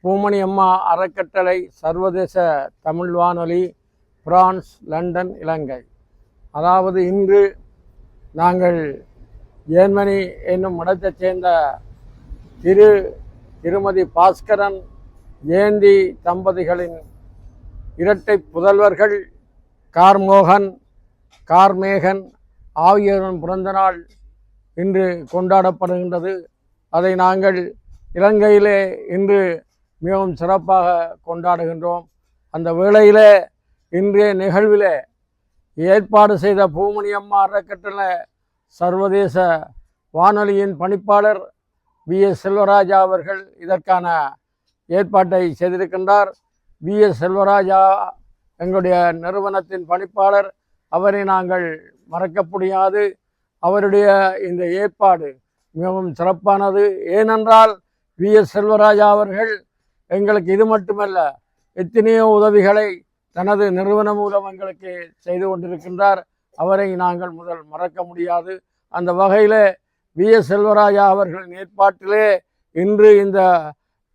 பூமணி அம்மா அறக்கட்டளை சர்வதேச தமிழ் வானொலி, பிரான்ஸ், லண்டன், இலங்கை. அதாவது இன்று நாங்கள் ஜெர்மனி என்னும் இடத்தைச் சேர்ந்த திருமதி பாஸ்கரன் ஜெயந்தி தம்பதிகளின் இரட்டை புதல்வர்கள் கார்மோகன், கார்மேகன் ஆகியோரின் பிறந்தநாள் இன்று கொண்டாடப்படுகின்றது. அதை நாங்கள் இலங்கையிலே இன்று மிகவும் சிறப்பாக கொண்டாடுகின்றோம். அந்த வேளையிலே இன்றைய நிகழ்விலே ஏற்பாடு செய்த பூமணி அம்மா அறக்கட்டளை சர்வதேச வானொலியின் பணிப்பாளர் வி.எஸ். செல்வராஜா அவர்கள் இதற்கான ஏற்பாட்டை செய்திருக்கின்றார். வி.எஸ். செல்வராஜா எங்களுடைய நிறுவனத்தின் பணிப்பாளர். அவரை நாங்கள் மறக்க முடியாது. அவருடைய இந்த ஏற்பாடு மிகவும் சிறப்பானது. ஏனென்றால் வி.எஸ். செல்வராஜா அவர்கள் எங்களுக்கு இது மட்டுமல்ல, எத்தனையோ உதவிகளை தனது நிறுவனம் மூலம் எங்களுக்கு செய்து கொண்டிருக்கின்றார். அவரை நாங்கள் மறக்க முடியாது. அந்த வகையில் வி.எஸ். செல்வராஜா அவர்களின் ஏற்பாட்டிலே இன்று இந்த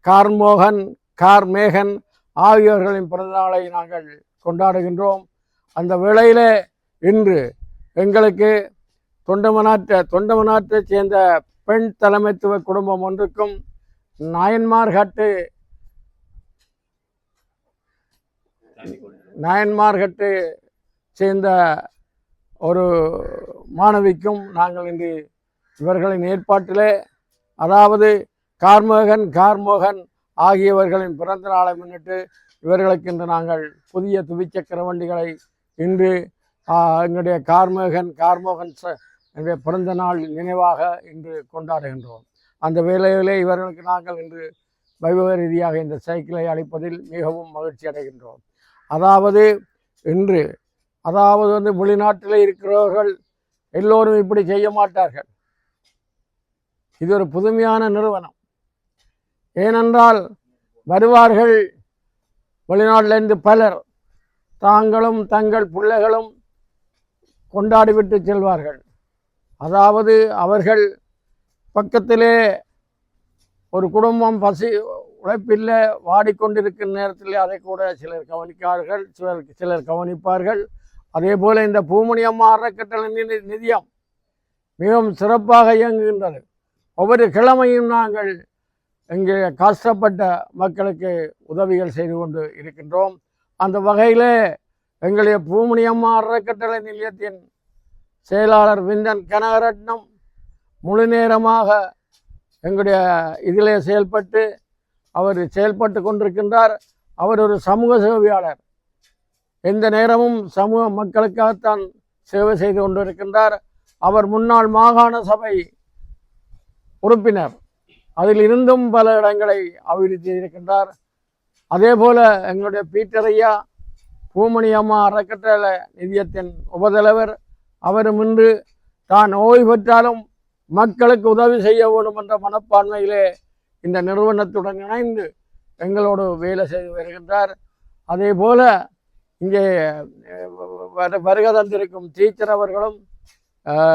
கார்மோகன், கார்மேகன் ஆகியோர்களின் பிறந்தநாளை நாங்கள் கொண்டாடுகின்றோம். அந்த வேளையிலே இன்று எங்களுக்கு தொண்டமனாற்றைச் சேர்ந்த பெண் தலைமைத்துவ குடும்பம் ஒன்றுக்கும் நாயன்மார்கட்டு சேர்ந்த ஒரு மாணவிக்கும் நாங்கள் இன்று இவர்களின் ஏற்பாட்டிலே, அதாவது கார்மோகன் ஆகியவர்களின் பிறந்த நாளை முன்னிட்டு இவர்களுக்கு இன்று நாங்கள் புதிய துவிச்சக்கர வண்டிகளை இன்று எங்களுடைய கார்மோகன் எங்களுடைய பிறந்த நாள் நினைவாக இன்று கொண்டாடுகின்றோம். அந்த வேளையிலே இவர்களுக்கு நாங்கள் இன்று வைபவ ரீதியாக இந்த சைக்கிளை அளிப்பதில் மிகவும் மகிழ்ச்சி அடைகின்றோம். அதாவது இன்று வெளிநாட்டில் இருக்கிறவர்கள் எல்லோரும் இப்படி செய்ய மாட்டார்கள். இது ஒரு புதுமையான நிறுவனம். ஏனென்றால் வருவார்கள் வெளிநாட்டிலிருந்து பலர், தாங்களும் தங்கள் பிள்ளைகளும் கொண்டாடிவிட்டு செல்வார்கள். அதாவது அவர்கள் பக்கத்திலே ஒரு குடும்பம் உழைப்பில் வாடிக்கொண்டிருக்கிற நேரத்தில் அதை கூட சிலர் கவனிப்பார்கள், சிலர் கவனிப்பார்கள். அதே போல் இந்த பூமணி அம்மா அறக்கட்டளை நிதியம் மிகவும் சிறப்பாக இயங்குகின்றது. ஒவ்வொரு கிழமையும் நாங்கள் இங்கே கஷ்டப்பட்ட மக்களுக்கு உதவிகள் செய்து கொண்டு இருக்கின்றோம். அந்த வகையில் எங்களுடைய பூமணி அம்மா அறக்கட்டளை நிலையத்தின் செயலாளர் விந்தன் கனகரட்னம் முழு நேரமாக எங்களுடைய இதிலே செயல்பட்டு கொண்டிருக்கின்றார். அவர் ஒரு சமூக சேவையாளர். எந்த நேரமும் சமூக மக்களுக்காகத்தான் சேவை செய்து கொண்டிருக்கின்றார். அவர் முன்னாள் மாகாண சபை உறுப்பினர். அதில் இருந்தும் பல இடங்களை அபிவிருத்தி செய்திருக்கின்றார். அதே போல எங்களுடைய பீட்டர் ஐயா பூமணி அம்மா அறக்கட்டளை நிதியத்தின் உபதலைவர். அவரும் இன்று தான் ஓய்வு பெற்றாலும் மக்களுக்கு உதவி செய்ய வேண்டும் என்ற மனப்பான்மையிலே இந்த நிறுவனத்துடன் இணைந்து எங்களோடு வேலை செய்து வருகின்றார். அதே போல இங்கே வருகை தந்திருக்கும் டீச்சர் அவர்களும்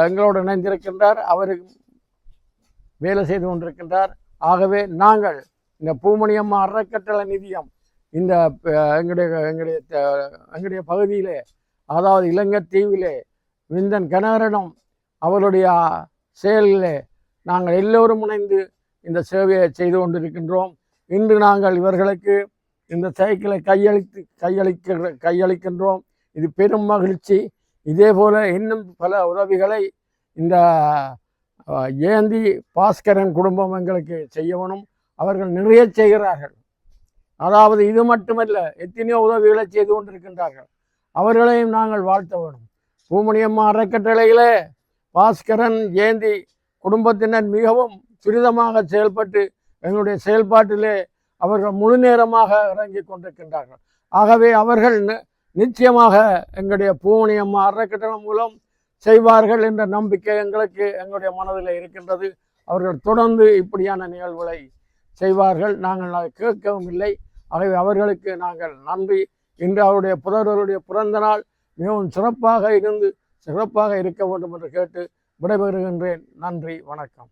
எங்களோடு இணைந்திருக்கின்றார். அவருக்கு வேலை செய்து கொண்டிருக்கின்றார். ஆகவே நாங்கள் இந்த பூமணி அம்மா அறக்கட்டளை நிதியம் இந்த எங்களுடைய பகுதியிலே, அதாவது இலங்கைத்தீவிலே விந்தன் கனகரட்னம் அவருடைய செயலிலே நாங்கள் எல்லோரும் இணைந்து இந்த சேவையை செய்து கொண்டிருக்கின்றோம். இன்று நாங்கள் இவர்களுக்கு இந்த சைக்கிளை கையளிக்கின்றோம். இது பெரும் மகிழ்ச்சி. இதே போல இன்னும் பல உதவிகளை இந்த ஜெயந்தி பாஸ்கரன் குடும்பம் எங்களுக்கு செய்யணும். அவர்கள் நிறைய செய்கிறார்கள். அதாவது இது மட்டுமல்ல, எத்தனையோ உதவிகளை செய்து கொண்டிருக்கின்றார்கள். அவர்களையும் நாங்கள் வாழ்த்த வேணும். பூமணி அம்மா அறக்கட்டளையிலே பாஸ்கரன் ஜெயந்தி குடும்பத்தினர் மிகவும் துரிதமாக செயல்பட்டு எங்களுடைய செயல்பாட்டிலே அவர்கள் முழு நேரமாக இறங்கி கொண்டிருக்கின்றார்கள். ஆகவே அவர்கள் நிச்சயமாக எங்களுடைய பூமணி அம்மா அறக்கட்டளை மூலம் செய்வார்கள் என்ற நம்பிக்கை எங்களுடைய மனதில் இருக்கின்றது. அவர்கள் தொடர்ந்து இப்படியான நிகழ்வுகளை செய்வார்கள். நாங்கள் அதை கேட்கவும் இல்லை. ஆகவே அவர்களுக்கு நாங்கள் நன்றி. இன்று அவருடைய புதல்வருடைய பிறந்த நாள் மிகவும் சிறப்பாக இருக்க வேண்டும் என்று கேட்டு விடைபெறுகின்றேன். நன்றி, வணக்கம்.